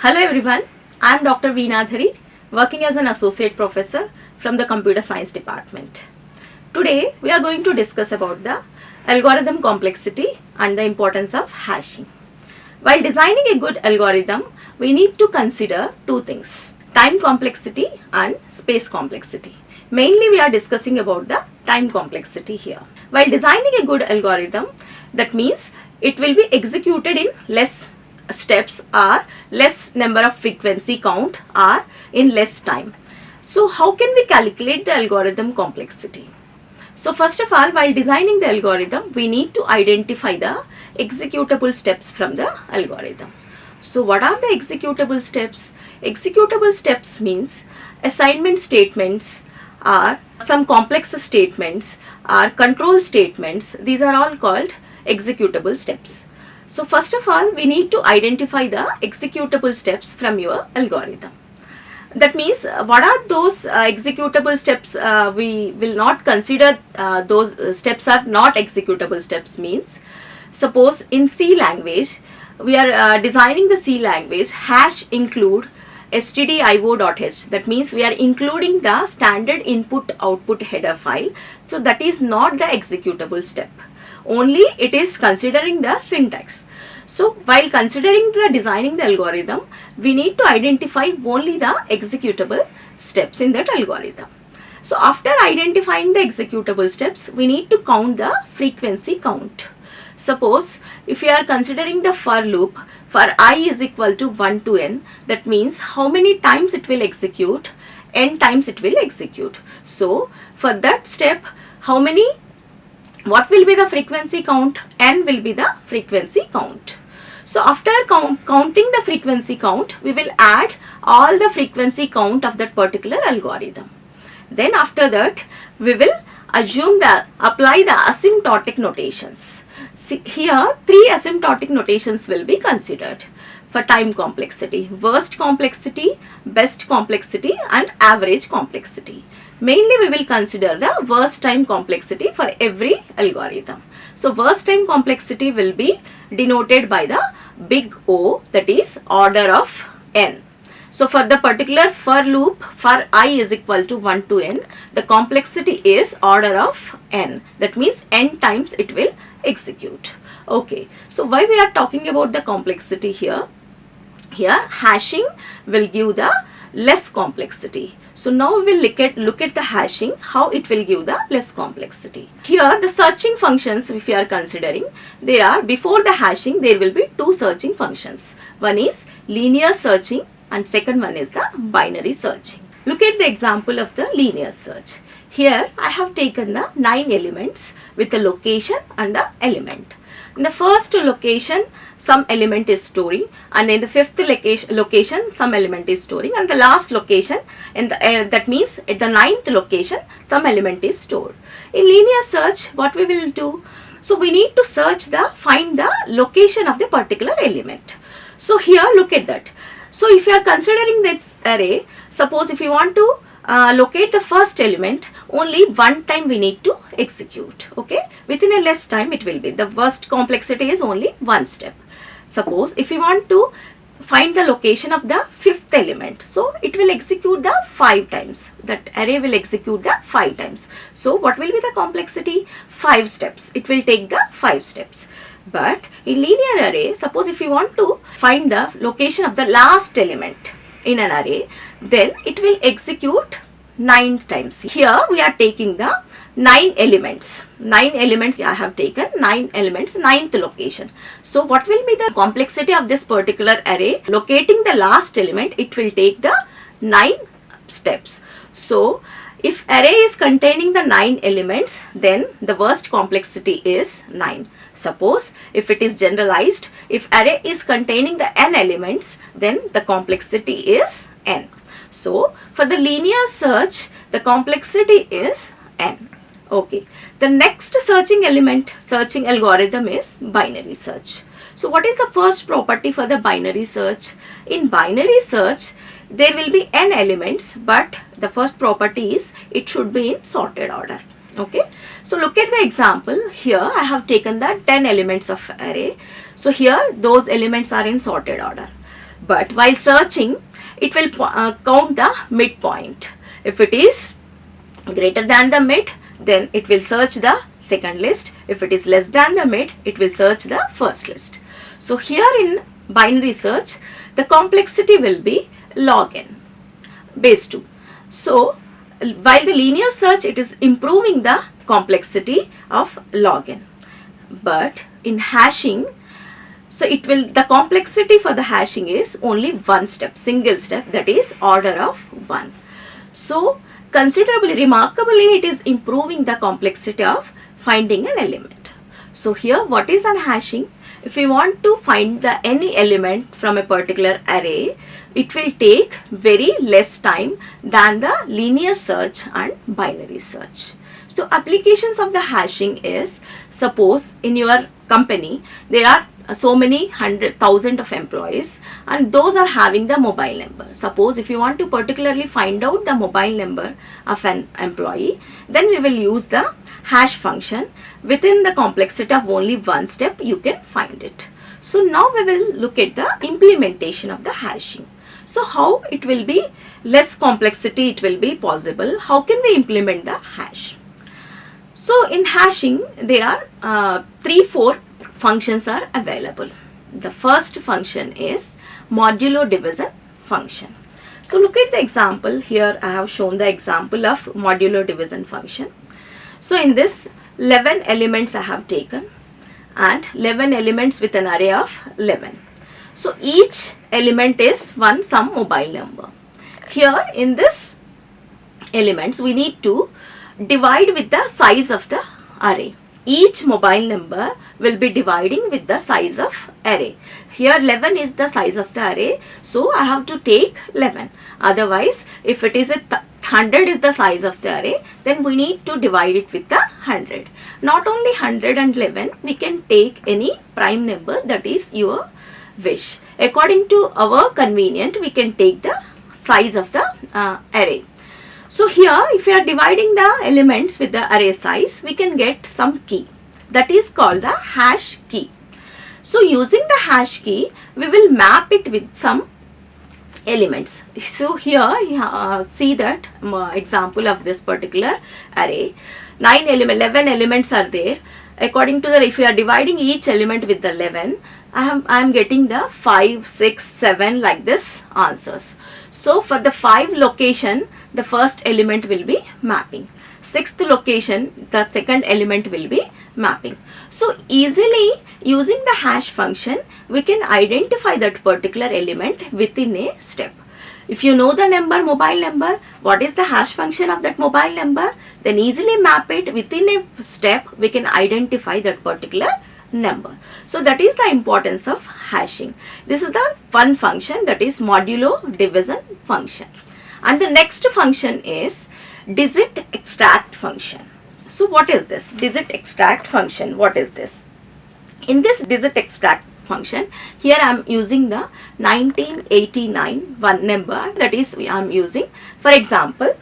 Hello everyone, I am Dr. Veenadhari, working as an associate professor from the computer science department. Today we are going to discuss about the algorithm complexity and the importance of hashing. While designing a good algorithm, we need to consider two things: time complexity and space complexity. Mainly we are discussing about the time complexity here. While designing a good algorithm, that means it will be executed in less steps or less number of frequency count or in less time. So how can we calculate the algorithm complexity? So first of all, while designing the algorithm, we need to identify the executable steps from the algorithm. So what are the executable steps? Executable steps means assignment statements or some complex statements or control statements. These are all called executable steps. So first of all, we need to identify the executable steps from your algorithm. That means what are those executable steps? We will not consider those steps are not executable steps. Means suppose in C language, we are designing the C language, hash include stdio.h. That means we are including the standard input output header file. So that is not the executable step. Only it is considering the syntax. So while considering the designing the algorithm, we need to identify only the executable steps in that algorithm. So after identifying the executable steps, we need to count the frequency count. Suppose if you are considering the for loop for I is equal to 1 to n, that means how many times it will execute, n times it will execute. So for that step, what will be the frequency count? N will be the frequency count. So after counting the frequency count, we will add all the frequency count of that particular algorithm. Then after that, we will apply the asymptotic notations. See, here three asymptotic notations will be considered for time complexity: worst complexity, best complexity and average complexity. Mainly we will consider the worst time complexity for every algorithm. So worst time complexity will be denoted by the big O, that is order of n. So for the particular for loop for I is equal to 1 to n, the complexity is order of n. That means n times it will execute. Okay, so why we are talking about the complexity here? Here hashing will give the less complexity. So now we will look at the hashing, how it will give the less complexity. Here the searching functions, if you are considering, before the hashing there will be two searching functions. One is linear searching and second one is the binary searching. Look at the example of the linear search. Here I have taken the 9 elements with the location and the element. In the first location, some element is storing, and in the fifth location, some element is storing, and the last location, that means at the 9th location, some element is stored. In linear search, what we will do? So we need to find the location of the particular element. So here, look at that. So if you are considering this array, suppose if you want to locate the first element, only one time we need to execute. Okay, within a less time it will be. The worst complexity is only one step. Suppose if you want to find the location of the fifth element, so it will execute the 5 times. That array will execute the 5 times. So what will be the complexity? 5 steps. It will take the 5 steps. But in linear array, suppose if you want to find the location of the last element in an array, then it will execute 9 times. Here we are taking the 9 elements. 9 elements, I have taken 9 elements, 9th location. So what will be the complexity of this particular array? Locating the last element, it will take the 9 steps. So if array is containing the 9 elements, then the worst complexity is 9. Suppose if it is generalized, if array is containing the n elements, then the complexity is n. So for the linear search, the complexity is n. Okay. The next searching algorithm is binary search. So what is the first property for the binary search? In binary search, there will be n elements, but the first property is it should be in sorted order. Okay. So look at the example. Here I have taken the 10 elements of array. So here those elements are in sorted order. But while searching, it will count the midpoint. If it is greater than the mid, then it will search the second list. If it is less than the mid, it will search the first list. So here in binary search, the complexity will be log n base 2. So while the linear search, it is improving the complexity of log n. But in hashing, so the complexity for the hashing is only one step, single step, that is order of 1. So considerably, remarkably, it is improving the complexity of finding an element. So here, what is unhashing? If we want to find any element from a particular array, it will take very less time than the linear search and binary search. So applications of the hashing is, suppose in your company there are so many thousand of employees and those are having the mobile number. Suppose if you want to particularly find out the mobile number of an employee, then we will use the hash function. Within the complexity of only one step, you can find it. So now we will look at the implementation of the hashing. So how it will be less complexity, it will be possible. How can we implement the hash? So in hashing, there are 3-4 functions are available. The first function is modulo division function. So look at the example here. I have shown the example of modulo division function. So in this 11 elements I have taken and 11 elements with an array of 11. So each element is some mobile number. Here in this elements we need to divide with the size of the array. Each mobile number will be dividing with the size of array. Here 11 is the size of the array, so I have to take 11. Otherwise, if it is 100 is the size of the array, then we need to divide it with the 100. Not only 100 and 11, we can take any prime number, that is your wish. According to our convenience, we can take the size of the array. So here, if we are dividing the elements with the array size, we can get some key, that is called the hash key. So using the hash key, we will map it with some elements. So here see that example of this particular array. 11 elements are there. According to if we are dividing each element with the 11, I am getting the 5, 6, 7 like this answers. So for the 5 location, the first element will be mapping. 6th location, the second element will be mapping. So easily using the hash function, we can identify that particular element within a step. If you know the mobile number, what is the hash function of that mobile number, then easily map it within a step, we can identify that particular number. So that is the importance of hashing. This is the one function, that is modulo division function. And the next function is digit extract function. So what is this digit extract function? What is this? In this digit extract function, here I am using the 1989 one number, that is I am using for example.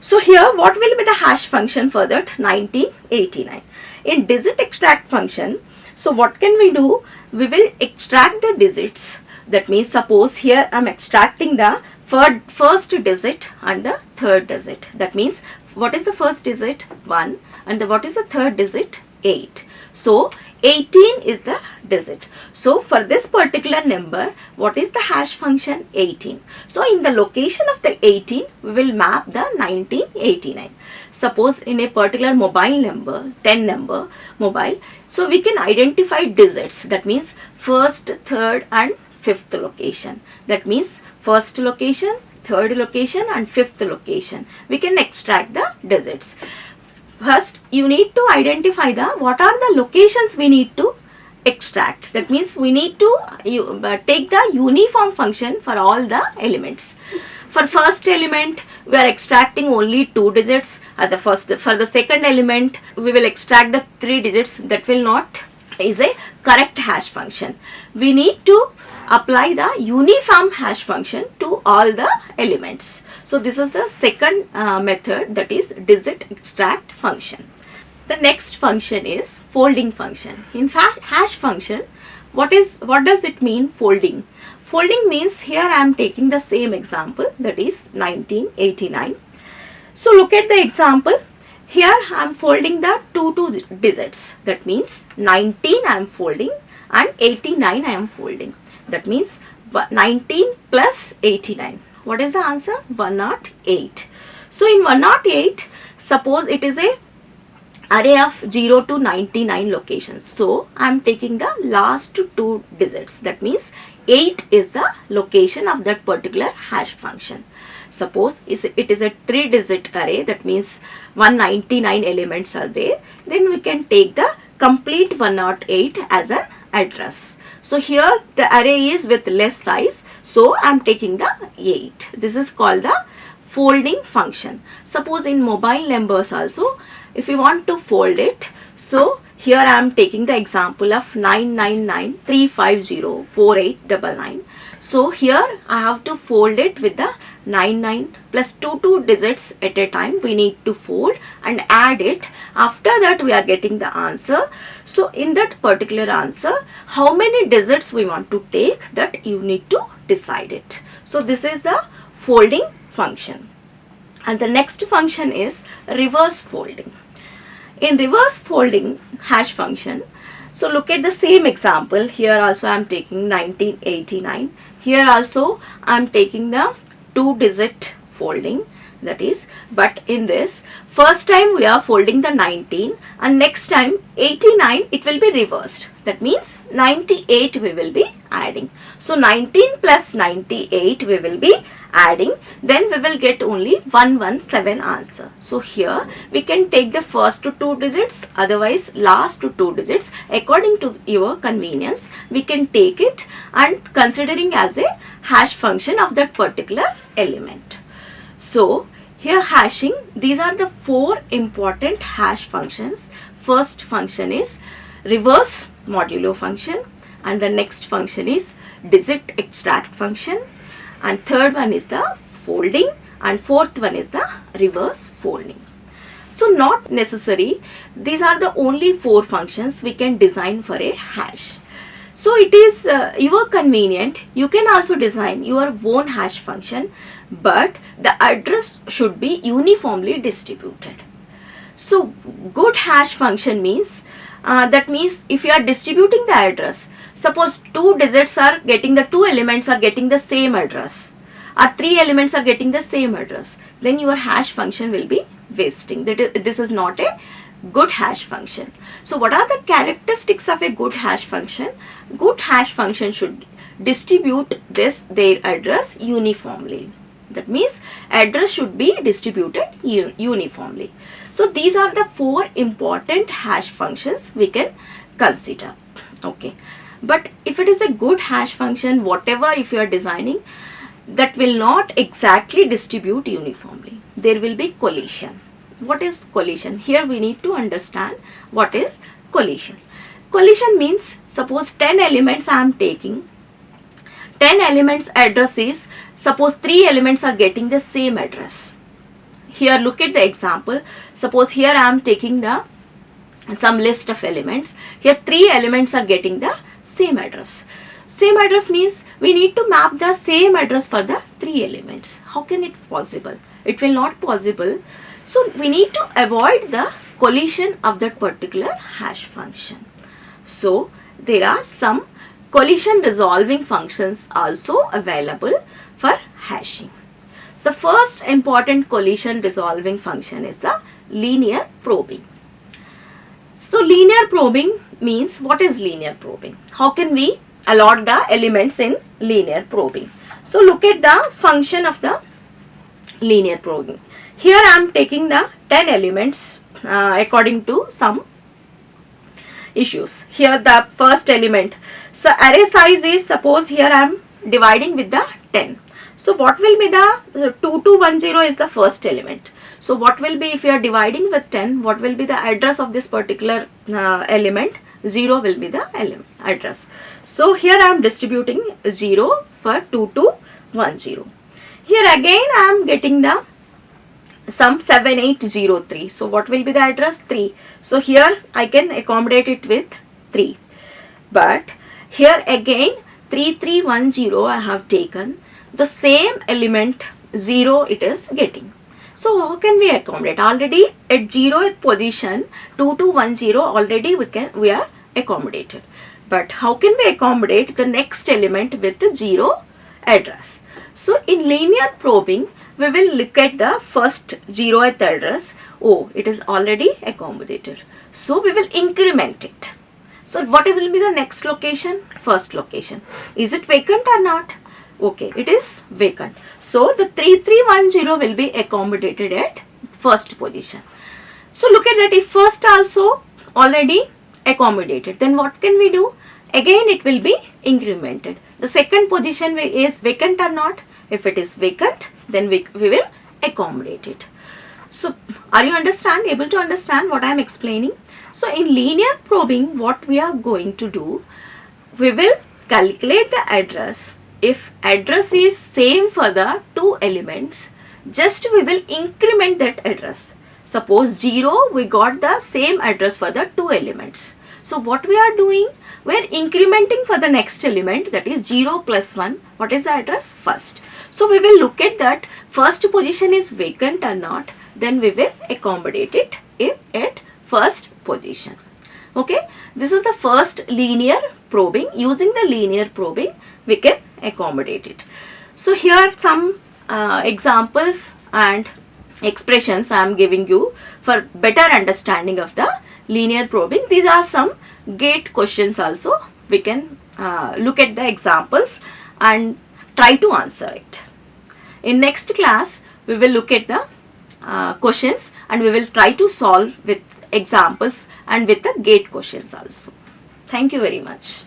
So here what will be the hash function for that 1989? In digit extract function, so what can we do? We will extract the digits. That means suppose here I am extracting the first digit and the third digit. That means what is the first digit? 1, and what is the third digit? 8. So 18 is the digit. So for this particular number, what is the hash function? 18. So in the location of the 18, we will map the 1989. Suppose in a particular mobile number, 10 number mobile, so we can identify digits. That means first, third and fifth location. That means first location, third location and fifth location. We can extract the digits. First, you need to identify what are the locations we need to extract. That means we need to take the uniform function for all the elements. For first element, we are extracting only 2 digits. For the second element, we will extract the 3 digits. That will not is a correct hash function. We need to apply the uniform hash function to all the elements. So this is the second method, that is digit extract function. The next function is folding function. In fact, hash function, what does it mean, folding? Folding means here I am taking the same example, that is 1989. So look at the example. Here I am folding the two digits. That means 19 I am folding and 89 I am folding. That means 19 plus 89. What is the answer? 108. So in 108, suppose it is a array of 0 to 99 locations. So I am taking the last two digits. That means 8 is the location of that particular hash function. Suppose it is a 3-digit array, that means 199 elements are there. Then we can take the complete 108 as an address. So here the array is with less size. So I am taking the 8. This is called the folding function. Suppose in mobile numbers also, if you want to fold it, so here I am taking the example of 999350489. So here I have to fold it with the 99 plus two digits at a time we need to fold and add it. After that we are getting the answer. So in that particular answer, how many digits we want to take, that you need to decide it. So this is the folding function. And the next function is reverse folding. In reverse folding hash function, so look at the same example. Here also I am taking 1989. Here also I am taking the 2-digit folding, that is, but in this first time we are folding the 19 and next time 89 it will be reversed. That means 98 we will be adding. So 19 plus 98 we will be adding, then we will get only 117 answer. So here we can take the first two digits, otherwise last two digits, according to your convenience we can take it and considering as a hash function of that particular element. So here hashing, these are the 4 important hash functions. First function is reverse modulo function, and the next function is digit extract function, and third one is the folding, and fourth one is the reverse folding. So not necessary, these are the only 4 functions we can design for a hash. So it is your convenient, you can also design your own hash function, but the address should be uniformly distributed. So good hash function means, that means if you are distributing the address, suppose 2 digits are getting, the 2 elements are getting the same address, or 3 elements are getting the same address, then your hash function will be wasting. This is not a good hash function. So what are the characteristics of a good hash function? Good hash function should distribute their address uniformly. That means address should be distributed uniformly. So these are the 4 important hash functions we can consider. Okay, but if it is a good hash function, whatever if you are designing, that will not exactly distribute uniformly. There will be collision. What is collision? Here we need to understand what is collision. Collision means, suppose 10 elements I am taking, 10 elements address is, suppose 3 elements are getting the same address. Here look at the example. Suppose here I am taking some list of elements. Here 3 elements are getting the same address. Same address means we need to map the same address for the 3 elements. How can it possible? It will not possible. So we need to avoid the collision of that particular hash function. So there are some collision resolving functions also available for hashing. So the first important collision resolving function is the linear probing. So linear probing means, what is linear probing? How can we allot the elements in linear probing? So look at the function of the linear probing. Here I am taking the 10 elements according to some issues. Here the first element, so array size is, suppose here I am dividing with the 10. So what will be the 2210 is the first element. So what will be, if you are dividing with 10, what will be the address of this particular element? 0 will be the address. So here I am distributing 0 for 2210. Here again I am getting the some 7803. So what will be the address? 3. So here I can accommodate it with 3. But here again 3310 I have taken. The same element 0 it is getting. So how can we accommodate? Already at 0th position 2210 already we are accommodated. But how can we accommodate the next element with the 0 address? So in linear probing, we will look at the first 0th address. Oh, it is already accommodated. So we will increment it. So what will be the next location? First location. Is it vacant or not? Okay, it is vacant. So the 3310 will be accommodated at first position. So look at that, if first also already accommodated, then what can we do? Again it will be incremented. The second position is vacant or not? If it is vacant, then we will accommodate it. So are you able to understand what I am explaining? So in linear probing, what we are going to do, we will calculate the address. If address is same for the two elements, just we will increment that address. Suppose 0, we got the same address for the two elements. So what we are doing? We are incrementing for the next element, that is 0 plus 1. What is the address? First. So we will look at that first position is vacant or not. Then we will accommodate it at first position. Okay. This is the first linear probing. Using the linear probing, we can accommodate it. So here are some examples and expressions I am giving you for better understanding of the linear probing. These are some gate questions also. We can look at the examples and try to answer it. In next class, we will look at the questions and we will try to solve with examples and with the gate questions also. Thank you very much.